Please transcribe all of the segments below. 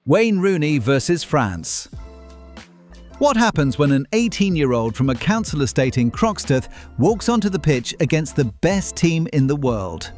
Wayne Rooney versus France. What happens when an 18-year-old from a council estate in Croxteth walks onto the pitch against the best team in the world?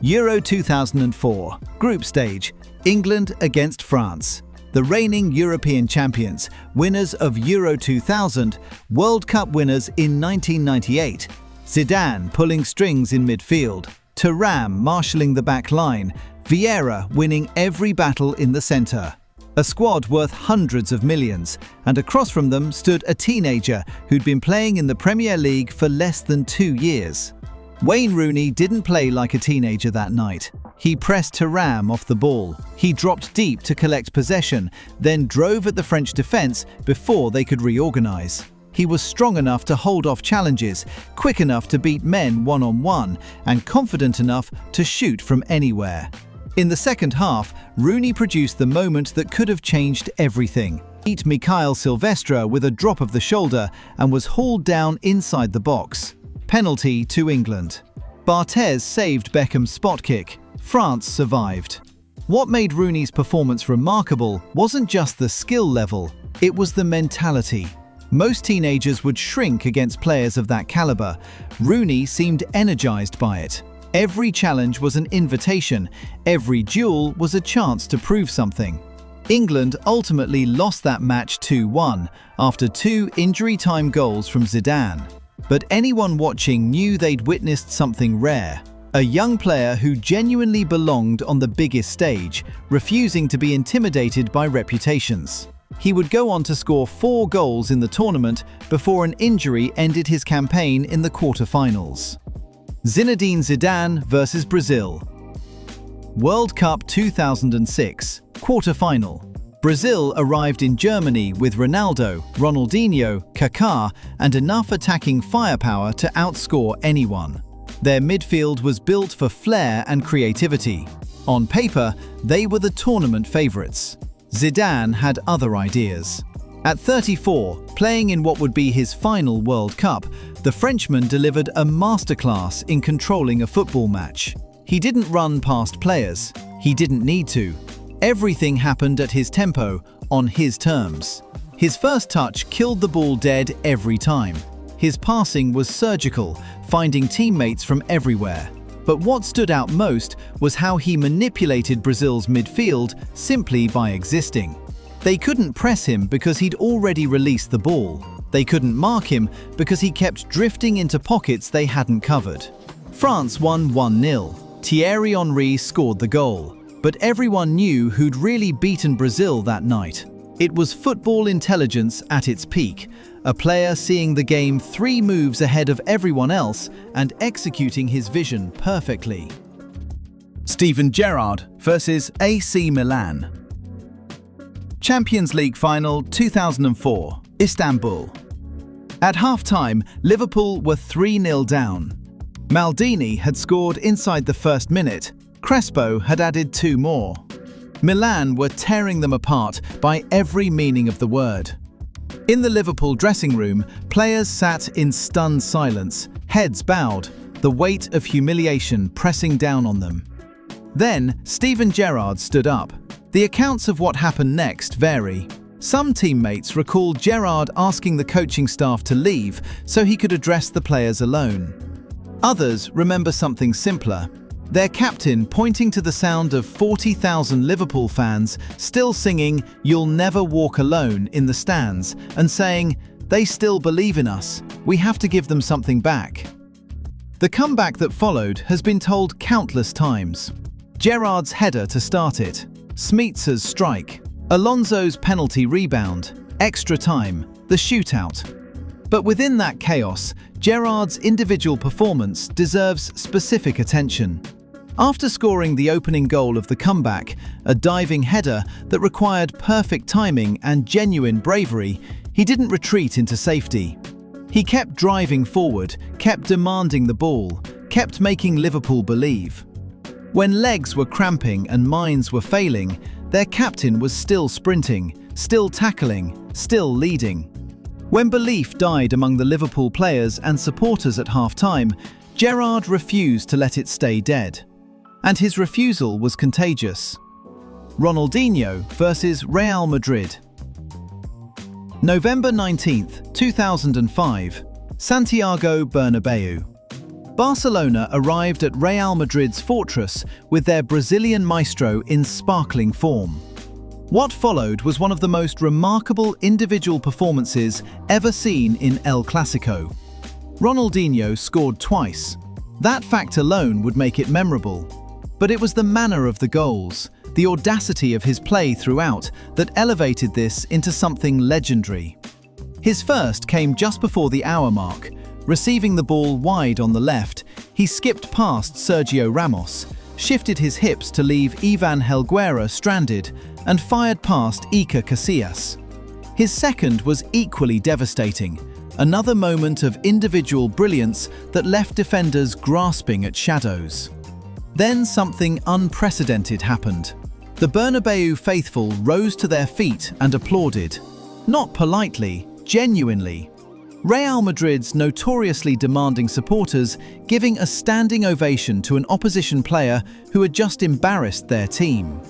Euro 2004, group stage, England against France. The reigning European champions, winners of Euro 2000, World Cup winners in 1998. Zidane pulling strings in midfield, Thuram marshalling the back line, Vieira winning every battle in the centre. A squad worth hundreds of millions, and across from them stood a teenager who'd been playing in the Premier League for less than 2 years. Wayne Rooney didn't play like a teenager that night. He pressed Thuram off the ball. He dropped deep to collect possession, then drove at the French defence before they could reorganise. He was strong enough to hold off challenges, quick enough to beat men one-on-one, and confident enough to shoot from anywhere. In the second half, Rooney produced the moment that could have changed everything. He beat Mikael Silvestre with a drop of the shoulder and was hauled down inside the box. Penalty to England. Barthez saved Beckham's spot kick. France survived. What made Rooney's performance remarkable wasn't just the skill level, it was the mentality. Most teenagers would shrink against players of that caliber. Rooney seemed energized by it. Every challenge was an invitation, every duel was a chance to prove something. England ultimately lost that match 2-1 after 2 injury-time goals from Zidane. But anyone watching knew they'd witnessed something rare. A young player who genuinely belonged on the biggest stage, refusing to be intimidated by reputations. He would go on to score 4 goals in the tournament before an injury ended his campaign in the quarter-finals. Zinedine Zidane versus Brazil. World Cup 2006, quarter-final. Brazil arrived in Germany with Ronaldo, Ronaldinho, Kaká, and enough attacking firepower to outscore anyone. Their midfield was built for flair and creativity. On paper, they were the tournament favourites. Zidane had other ideas. At 34, playing in what would be his final World Cup, the Frenchman delivered a masterclass in controlling a football match. He didn't run past players. He didn't need to. Everything happened at his tempo, on his terms. His first touch killed the ball dead every time. His passing was surgical, finding teammates from everywhere. But what stood out most was how he manipulated Brazil's midfield simply by existing. They couldn't press him because he'd already released the ball. They couldn't mark him because he kept drifting into pockets they hadn't covered. France won 1-0. Thierry Henry scored the goal. But everyone knew who'd really beaten Brazil that night. It was football intelligence at its peak, a player seeing the game 3 moves ahead of everyone else and executing his vision perfectly. Steven Gerrard versus AC Milan. Champions League Final 2004, Istanbul. At half-time, Liverpool were 3-0 down. Maldini had scored inside the first minute. Crespo had added 2 more. Milan were tearing them apart by every meaning of the word. In the Liverpool dressing room, players sat in stunned silence, heads bowed, the weight of humiliation pressing down on them. Then, Steven Gerrard stood up. The accounts of what happened next vary. Some teammates recall Gerrard asking the coaching staff to leave so he could address the players alone. Others remember something simpler. Their captain pointing to the sound of 40,000 Liverpool fans still singing "You'll Never Walk Alone" in the stands and saying, "They still believe in us, we have to give them something back." The comeback that followed has been told countless times. Gerrard's header to start it, Smits's strike, Alonso's penalty rebound, extra time, the shootout. But within that chaos, Gerrard's individual performance deserves specific attention. After scoring the opening goal of the comeback, a diving header that required perfect timing and genuine bravery, he didn't retreat into safety. He kept driving forward, kept demanding the ball, kept making Liverpool believe. When legs were cramping and minds were failing, their captain was still sprinting, still tackling, still leading. When belief died among the Liverpool players and supporters at half-time, Gerrard refused to let it stay dead. And his refusal was contagious. Ronaldinho versus Real Madrid. November 19, 2005, Santiago Bernabeu. Barcelona arrived at Real Madrid's fortress with their Brazilian maestro in sparkling form. What followed was one of the most remarkable individual performances ever seen in El Clasico. Ronaldinho scored twice. That fact alone would make it memorable. But it was the manner of the goals, the audacity of his play throughout, that elevated this into something legendary. His first came just before the hour mark. Receiving the ball wide on the left, he skipped past Sergio Ramos, shifted his hips to leave Ivan Helguera stranded, and fired past Iker Casillas. His second was equally devastating, another moment of individual brilliance that left defenders grasping at shadows. Then something unprecedented happened. The Bernabeu faithful rose to their feet and applauded. Not politely, genuinely. Real Madrid's notoriously demanding supporters giving a standing ovation to an opposition player who had just embarrassed their team.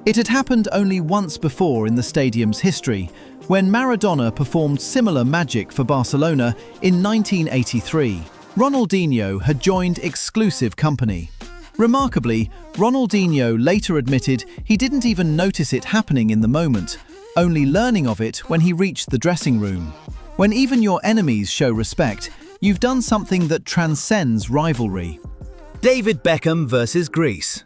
It had happened only once before in the stadium's history, when Maradona performed similar magic for Barcelona in 1983. Ronaldinho had joined exclusive company. Remarkably, Ronaldinho later admitted he didn't even notice it happening in the moment, only learning of it when he reached the dressing room. When even your enemies show respect, you've done something that transcends rivalry. David Beckham versus Greece.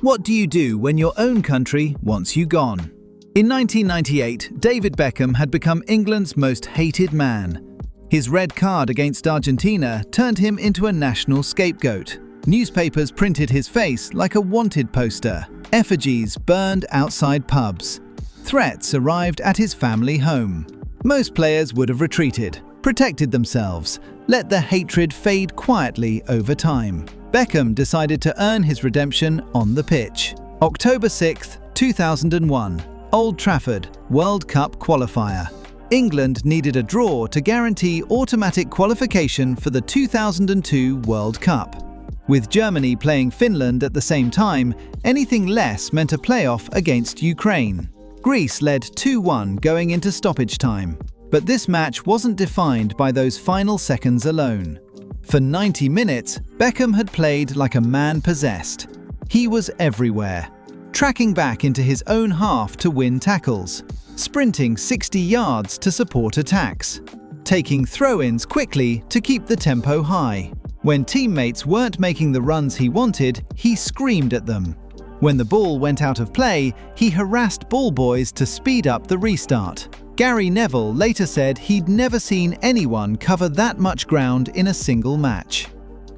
What do you do when your own country wants you gone? In 1998, David Beckham had become England's most hated man. His red card against Argentina turned him into a national scapegoat. Newspapers printed his face like a wanted poster. Effigies burned outside pubs. Threats arrived at his family home. Most players would have retreated, protected themselves, let the hatred fade quietly over time. Beckham decided to earn his redemption on the pitch. October 6, 2001, Old Trafford, World Cup qualifier. England needed a draw to guarantee automatic qualification for the 2002 World Cup. With Germany playing Finland at the same time, anything less meant a playoff against Ukraine. Greece led 2-1 going into stoppage time. But this match wasn't defined by those final seconds alone. For 90 minutes, Beckham had played like a man possessed. He was everywhere, tracking back into his own half to win tackles, sprinting 60 yards to support attacks, taking throw-ins quickly to keep the tempo high. When teammates weren't making the runs he wanted, he screamed at them. When the ball went out of play, he harassed ball boys to speed up the restart. Gary Neville later said he'd never seen anyone cover that much ground in a single match.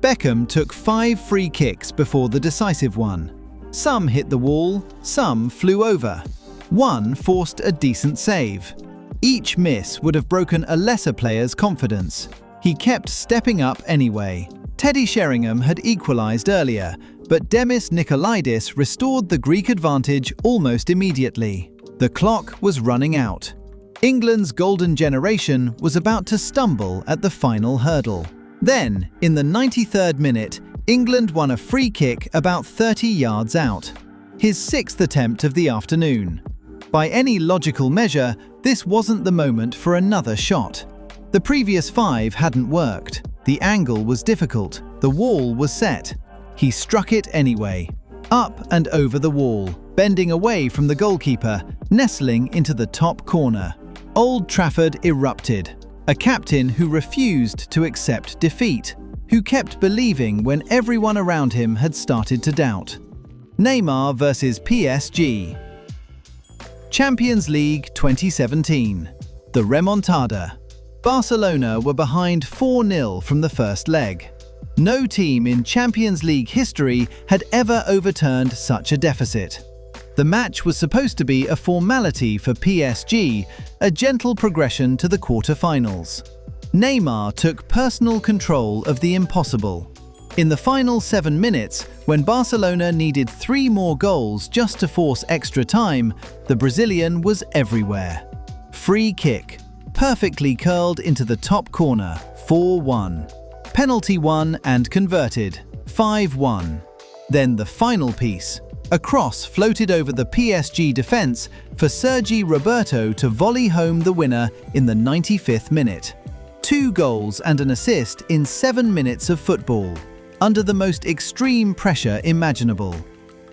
Beckham took 5 free kicks before the decisive one. Some hit the wall, some flew over. One forced a decent save. Each miss would have broken a lesser player's confidence. He kept stepping up anyway. Teddy Sheringham had equalised earlier, but Demis Nikolaidis restored the Greek advantage almost immediately. The clock was running out. England's golden generation was about to stumble at the final hurdle. Then, in the 93rd minute, England won a free kick about 30 yards out. His 6th attempt of the afternoon. By any logical measure, this wasn't the moment for another shot. The previous 5 hadn't worked. The angle was difficult. The wall was set. He struck it anyway. Up and over the wall, bending away from the goalkeeper, nestling into the top corner. Old Trafford erupted. A captain who refused to accept defeat, who kept believing when everyone around him had started to doubt. Neymar versus PSG. Champions League 2017. The Remontada. Barcelona were behind 4-0 from the first leg. No team in Champions League history had ever overturned such a deficit. The match was supposed to be a formality for PSG, a gentle progression to the quarter-finals. Neymar took personal control of the impossible. In the final 7 minutes, when Barcelona needed 3 more goals just to force extra time, the Brazilian was everywhere. Free kick. Perfectly curled into the top corner, 4-1. Penalty won and converted, 5-1. Then the final piece. A cross floated over the PSG defense for Sergi Roberto to volley home the winner in the 95th minute. 2 goals and an assist in 7 minutes of football, under the most extreme pressure imaginable.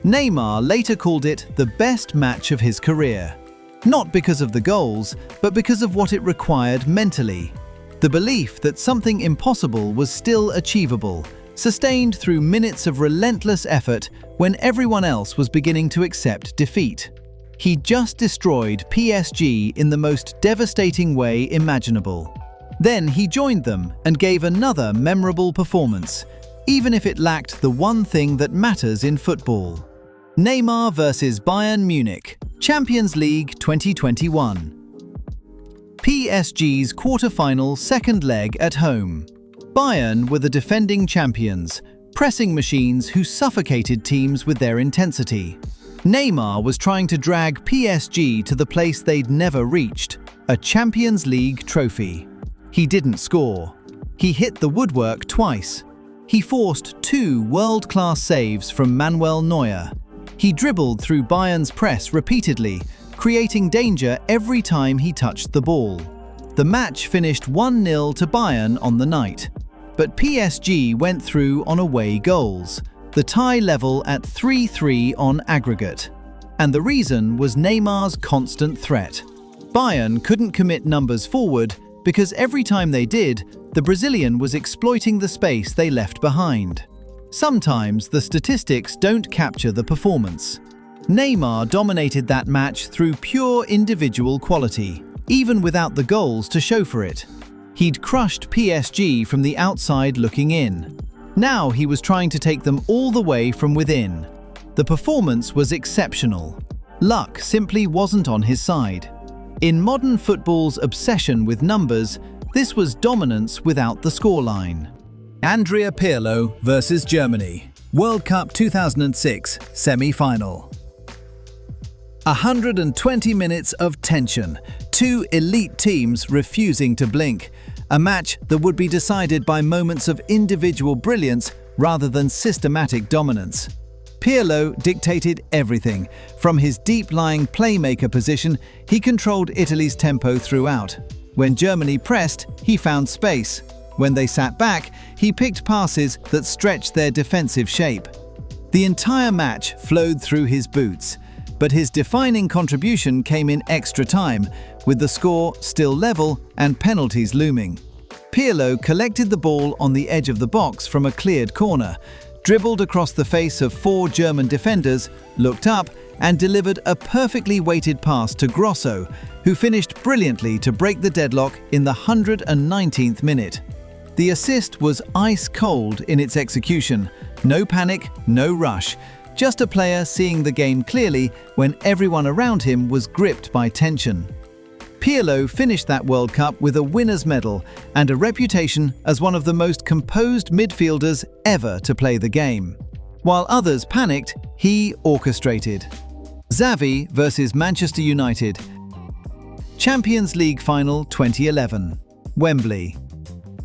Neymar later called it the best match of his career. Not because of the goals, but because of what it required mentally. The belief that something impossible was still achievable, sustained through minutes of relentless effort when everyone else was beginning to accept defeat. He just destroyed PSG in the most devastating way imaginable. Then he joined them and gave another memorable performance, even if it lacked the one thing that matters in football. Neymar vs Bayern Munich, Champions League 2021. PSG's quarter-final second leg at home. Bayern were the defending champions, pressing machines who suffocated teams with their intensity. Neymar was trying to drag PSG to the place they'd never reached, a Champions League trophy. He didn't score. He hit the woodwork twice. He forced 2 world-class saves from Manuel Neuer. He dribbled through Bayern's press repeatedly, creating danger every time he touched the ball. The match finished 1-0 to Bayern on the night. But PSG went through on away goals, the tie level at 3-3 on aggregate. And the reason was Neymar's constant threat. Bayern couldn't commit numbers forward because every time they did, the Brazilian was exploiting the space they left behind. Sometimes the statistics don't capture the performance. Neymar dominated that match through pure individual quality, even without the goals to show for it. He'd crushed PSG from the outside looking in. Now he was trying to take them all the way from within. The performance was exceptional. Luck simply wasn't on his side. In modern football's obsession with numbers, this was dominance without the scoreline. Andrea Pirlo vs Germany, World Cup 2006 semi-final. 120 minutes of tension, 2 elite teams refusing to blink. A match that would be decided by moments of individual brilliance rather than systematic dominance. Pirlo dictated everything. From his deep-lying playmaker position, he controlled Italy's tempo throughout. When Germany pressed, he found space. When they sat back, he picked passes that stretched their defensive shape. The entire match flowed through his boots, but his defining contribution came in extra time, with the score still level and penalties looming. Pirlo collected the ball on the edge of the box from a cleared corner, dribbled across the face of 4 German defenders, looked up and delivered a perfectly weighted pass to Grosso, who finished brilliantly to break the deadlock in the 119th minute. The assist was ice-cold in its execution. No panic, no rush. Just a player seeing the game clearly when everyone around him was gripped by tension. Pirlo finished that World Cup with a winner's medal and a reputation as one of the most composed midfielders ever to play the game. While others panicked, he orchestrated. Xavi vs Manchester United, Champions League Final 2011, Wembley.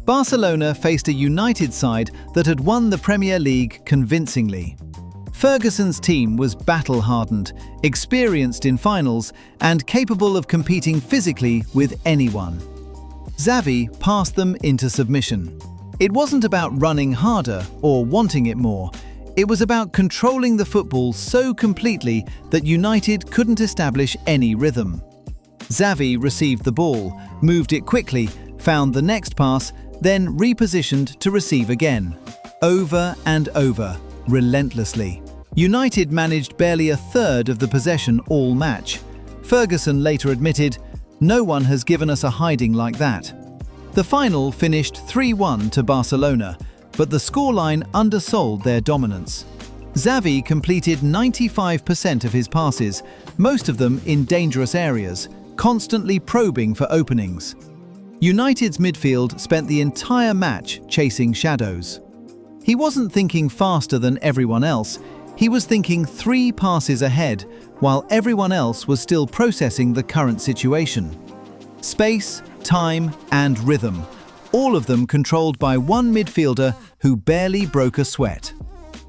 Barcelona faced a United side that had won the Premier League convincingly. Ferguson's team was battle-hardened, experienced in finals, and capable of competing physically with anyone. Xavi passed them into submission. It wasn't about running harder or wanting it more. It was about controlling the football so completely that United couldn't establish any rhythm. Xavi received the ball, moved it quickly, found the next pass, then repositioned to receive again. Over and over, relentlessly. United managed barely a third of the possession all match. Ferguson later admitted, "No one has given us a hiding like that." The final finished 3-1 to Barcelona, but the scoreline undersold their dominance. Xavi completed 95% of his passes, most of them in dangerous areas, constantly probing for openings. United's midfield spent the entire match chasing shadows. He wasn't thinking faster than everyone else. He was thinking 3 passes ahead, while everyone else was still processing the current situation. Space, time, and rhythm, all of them controlled by one midfielder who barely broke a sweat.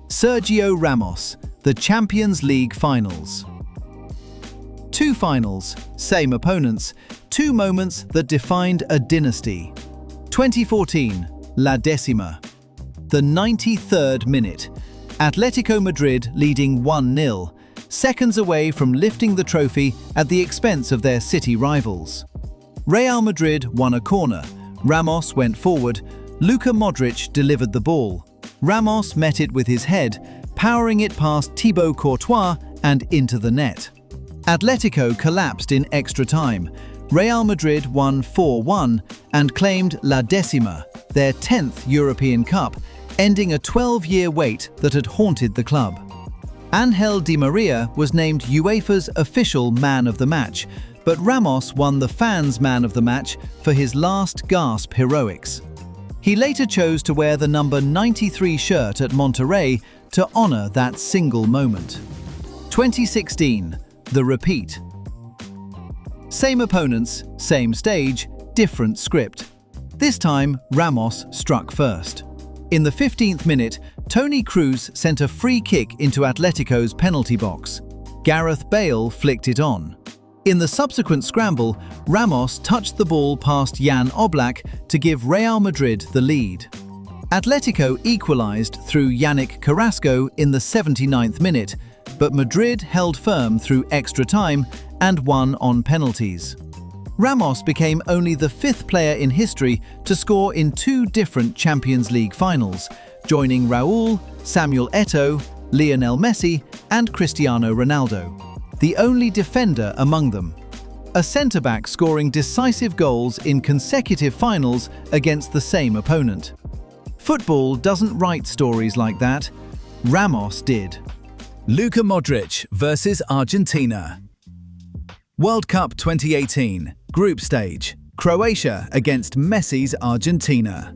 Sergio Ramos, the Champions League finals. Two finals, same opponents, two moments that defined a dynasty. 2014, La Décima. The 93rd minute. Atletico Madrid leading 1-0, seconds away from lifting the trophy at the expense of their city rivals. Real Madrid won a corner, Ramos went forward, Luka Modric delivered the ball. Ramos met it with his head, powering it past Thibaut Courtois and into the net. Atletico collapsed in extra time. Real Madrid won 4-1 and claimed La Décima, their 10th European Cup, ending a 12-year wait that had haunted the club. Angel Di Maria was named UEFA's official man of the match, but Ramos won the fans' man of the match for his last gasp heroics. He later chose to wear the number 93 shirt at Monterrey to honor that single moment. 2016, the repeat. Same opponents, same stage, different script. This time, Ramos struck first. In the 15th minute, Toni Kroos sent a free kick into Atletico's penalty box. Gareth Bale flicked it on. In the subsequent scramble, Ramos touched the ball past Jan Oblak to give Real Madrid the lead. Atletico equalized through Yannick Carrasco in the 79th minute, but Madrid held firm through extra time and won on penalties. Ramos became only the 5th player in history to score in 2 different Champions League finals, joining Raúl, Samuel Eto'o, Lionel Messi and Cristiano Ronaldo, the only defender among them. A centre-back scoring decisive goals in consecutive finals against the same opponent. Football doesn't write stories like that. Ramos did. Luka Modric versus Argentina. World Cup 2018, Group Stage, Croatia against Messi's Argentina.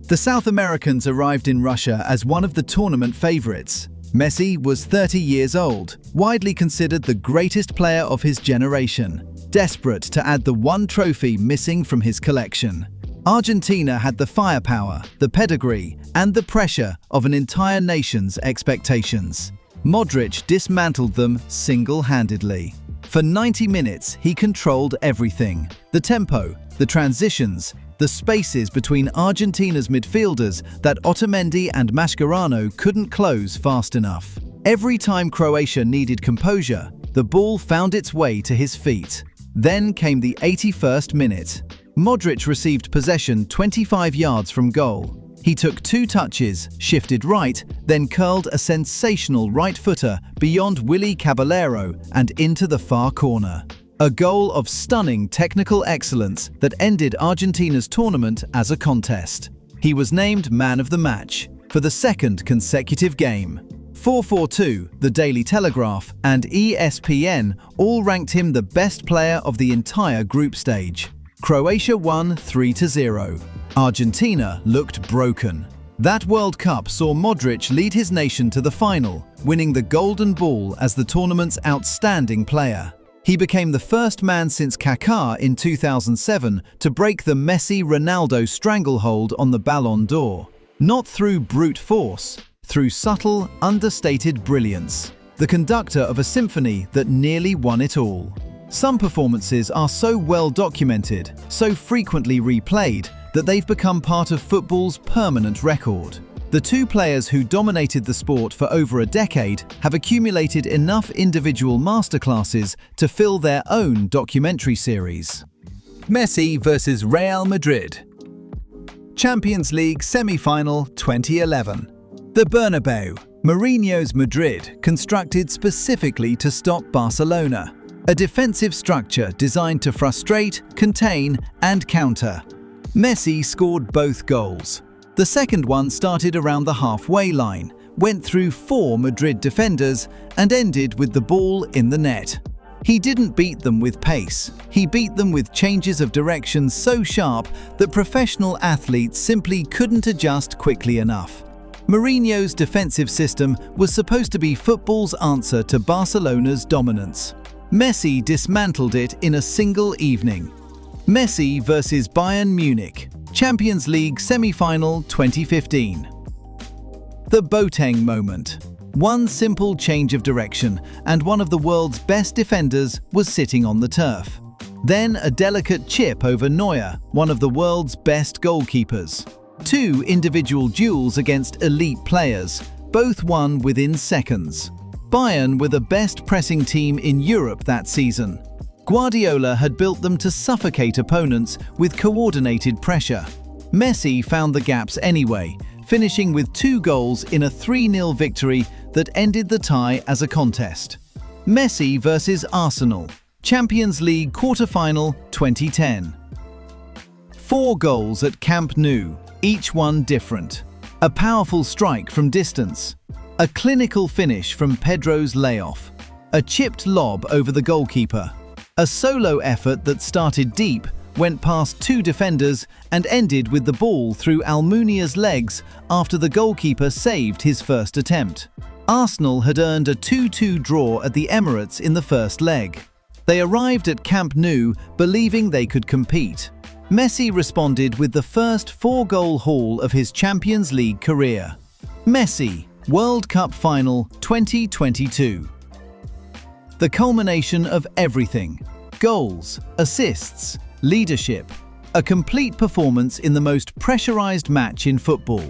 The South Americans arrived in Russia as one of the tournament favourites. Messi was 30 years old, widely considered the greatest player of his generation, desperate to add the one trophy missing from his collection. Argentina had the firepower, the pedigree, and the pressure of an entire nation's expectations. Modric dismantled them single-handedly. For 90 minutes, he controlled everything: the tempo, the transitions, the spaces between Argentina's midfielders that Otamendi and Mascherano couldn't close fast enough. Every time Croatia needed composure, the ball found its way to his feet. Then came the 81st minute. Modric received possession 25 yards from goal. He took 2 touches, shifted right, then curled a sensational right-footer beyond Willy Caballero and into the far corner. A goal of stunning technical excellence that ended Argentina's tournament as a contest. He was named man of the match for the 2nd consecutive game. 442, The Daily Telegraph, and ESPN all ranked him the best player of the entire group stage. Croatia won 3-0. Argentina looked broken. That World Cup saw Modric lead his nation to the final, winning the Golden Ball as the tournament's outstanding player. He became the first man since Kaká in 2007 to break the Messi-Ronaldo stranglehold on the Ballon d'Or. Not through brute force, through subtle, understated brilliance. The conductor of a symphony that nearly won it all. Some performances are so well documented, so frequently replayed, that they've become part of football's permanent record. The 2 players who dominated the sport for over a decade have accumulated enough individual masterclasses to fill their own documentary series. Messi versus Real Madrid. Champions League semi-final 2011. The Bernabeu, Mourinho's Madrid, constructed specifically to stop Barcelona. A defensive structure designed to frustrate, contain, and counter. Messi scored both goals. The second one started around the halfway line, went through 4 Madrid defenders, and ended with the ball in the net. He didn't beat them with pace. He beat them with changes of direction so sharp that professional athletes simply couldn't adjust quickly enough. Mourinho's defensive system was supposed to be football's answer to Barcelona's dominance. Messi dismantled it in a single evening. Messi versus Bayern Munich, Champions League semi-final 2015. The Boateng moment. One simple change of direction, and one of the world's best defenders was sitting on the turf. Then a delicate chip over Neuer, one of the world's best goalkeepers. Two individual duels against elite players, both won within seconds. Bayern were the best pressing team in Europe that season. Guardiola had built them to suffocate opponents with coordinated pressure. Messi found the gaps anyway, finishing with 2 goals in a 3-0 victory that ended the tie as a contest. Messi versus Arsenal, Champions League quarter-final 2010. 4 goals at Camp Nou, each one different. A powerful strike from distance. A clinical finish from Pedro's layoff. A chipped lob over the goalkeeper. A solo effort that started deep, went past 2 defenders and ended with the ball through Almunia's legs after the goalkeeper saved his first attempt. Arsenal had earned a 2-2 draw at the Emirates in the first leg. They arrived at Camp Nou believing they could compete. Messi responded with the first 4-goal haul of his Champions League career. Messi, World Cup Final 2022. The culmination of everything. Goals, assists, leadership. A complete performance in the most pressurized match in football.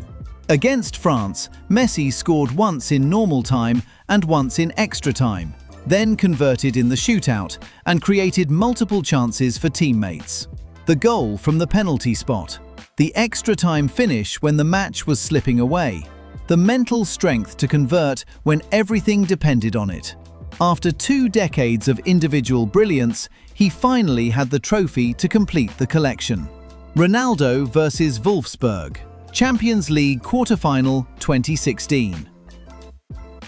Against France, Messi scored once in normal time and once in extra time, then converted in the shootout and created multiple chances for teammates. The goal from the penalty spot. The extra time finish when the match was slipping away. The mental strength to convert when everything depended on it. After 2 decades of individual brilliance, he finally had the trophy to complete the collection. Ronaldo versus Wolfsburg, Champions League quarter-final 2016.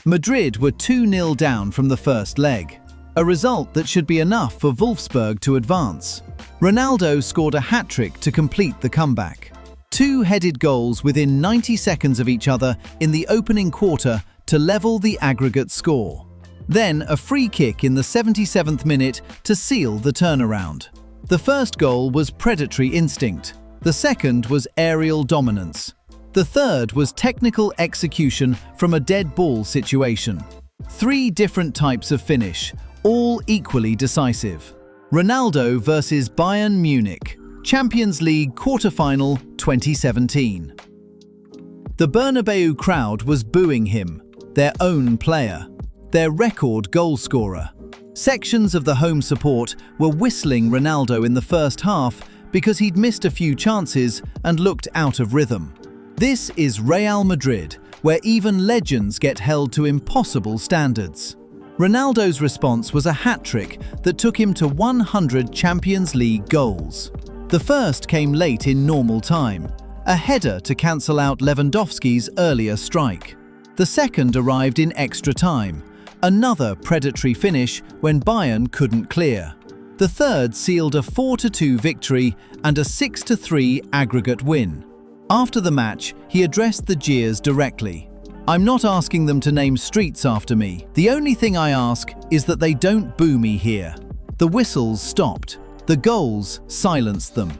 Madrid were 2-0 down from the first leg, a result that should be enough for Wolfsburg to advance. Ronaldo scored a hat-trick to complete the comeback. 2 headed goals within 90 seconds of each other in the opening quarter to level the aggregate score. Then a free kick in the 77th minute to seal the turnaround. The first goal was predatory instinct. The second was aerial dominance. The third was technical execution from a dead ball situation. 3 different types of finish, all equally decisive. Ronaldo versus Bayern Munich, Champions League quarter-final 2017. The Bernabeu crowd was booing him, their own player, their record goal scorer. Sections of the home support were whistling Ronaldo in the first half because he'd missed a few chances and looked out of rhythm. This is Real Madrid, where even legends get held to impossible standards. Ronaldo's response was a hat-trick that took him to 100 Champions League goals. The first came late in normal time, a header to cancel out Lewandowski's earlier strike. The second arrived in extra time, another predatory finish when Bayern couldn't clear. The third sealed a 4-2 victory and a 6-3 aggregate win. After the match, he addressed the jeers directly. "I'm not asking them to name streets after me. The only thing I ask is that they don't boo me here." The whistles stopped. The goals silenced them.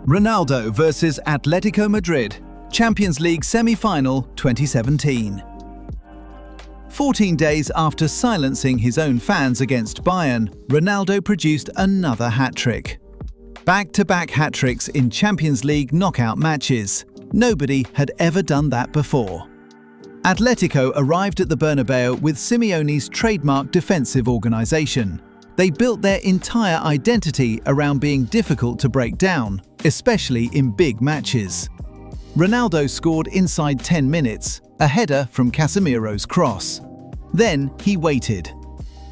Ronaldo versus Atletico Madrid, Champions League semi-final 2017. 14 days after silencing his own fans against Bayern, Ronaldo produced another hat-trick. Back-to-back hat-tricks in Champions League knockout matches. Nobody had ever done that before. Atletico arrived at the Bernabeu with Simeone's trademark defensive organisation. They built their entire identity around being difficult to break down, especially in big matches. Ronaldo scored inside 10 minutes, a header from Casemiro's cross. Then he waited.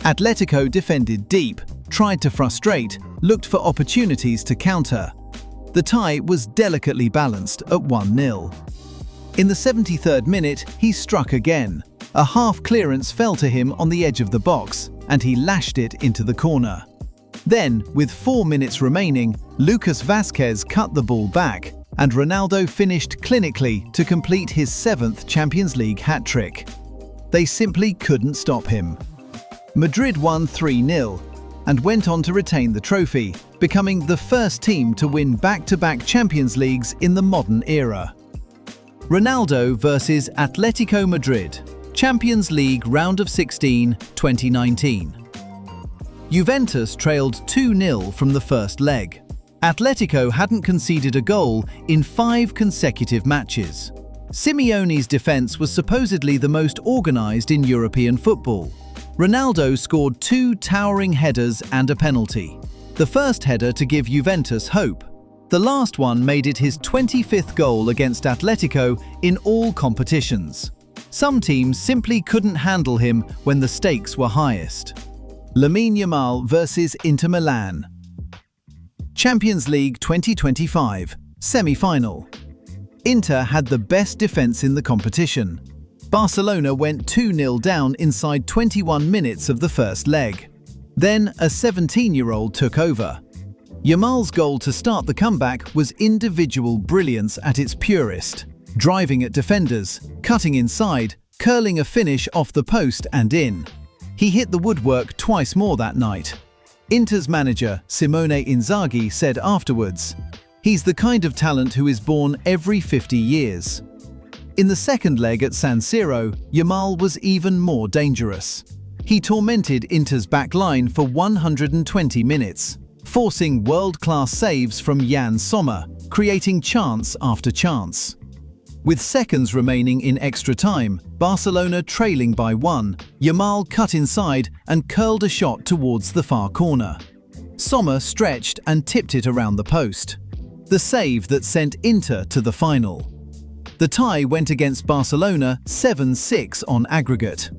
Atletico defended deep, tried to frustrate, looked for opportunities to counter. The tie was delicately balanced at 1-0. In the 73rd minute, he struck again. A half clearance fell to him on the edge of the box, and he lashed it into the corner. Then, with 4 minutes remaining, Lucas Vázquez cut the ball back, and Ronaldo finished clinically to complete his 7th Champions League hat-trick. They simply couldn't stop him. Madrid won 3-0 and went on to retain the trophy, becoming the first team to win back-to-back Champions Leagues in the modern era. Ronaldo versus Atletico Madrid, Champions League Round of 16, 2019. Juventus trailed 2-0 from the first leg. Atletico hadn't conceded a goal in 5 consecutive matches. Simeone's defense was supposedly the most organized in European football. Ronaldo scored 2 towering headers and a penalty. The first header to give Juventus hope. The last one made it his 25th goal against Atletico in all competitions. Some teams simply couldn't handle him when the stakes were highest. Lamine Yamal versus Inter Milan. Champions League 2025 semi-final. Inter had the best defense in the competition. Barcelona went 2-0 down inside 21 minutes of the first leg. Then a 17-year-old took over. Yamal's goal to start the comeback was individual brilliance at its purest, driving at defenders, cutting inside, curling a finish off the post and in. He hit the woodwork twice more that night. Inter's manager, Simone Inzaghi, said afterwards, "He's the kind of talent who is born every 50 years." In the second leg at San Siro, Yamal was even more dangerous. He tormented Inter's back line for 120 minutes, forcing world-class saves from Jan Sommer, creating chance after chance. With seconds remaining in extra time, Barcelona trailing by 1, Yamal cut inside and curled a shot towards the far corner. Sommer stretched and tipped it around the post. The save that sent Inter to the final. The tie went against Barcelona 7-6 on aggregate.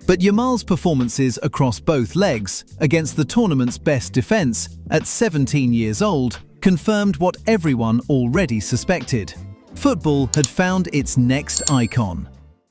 But Yamal's performances across both legs, against the tournament's best defense at 17 years old, confirmed what everyone already suspected. Football had found its next icon.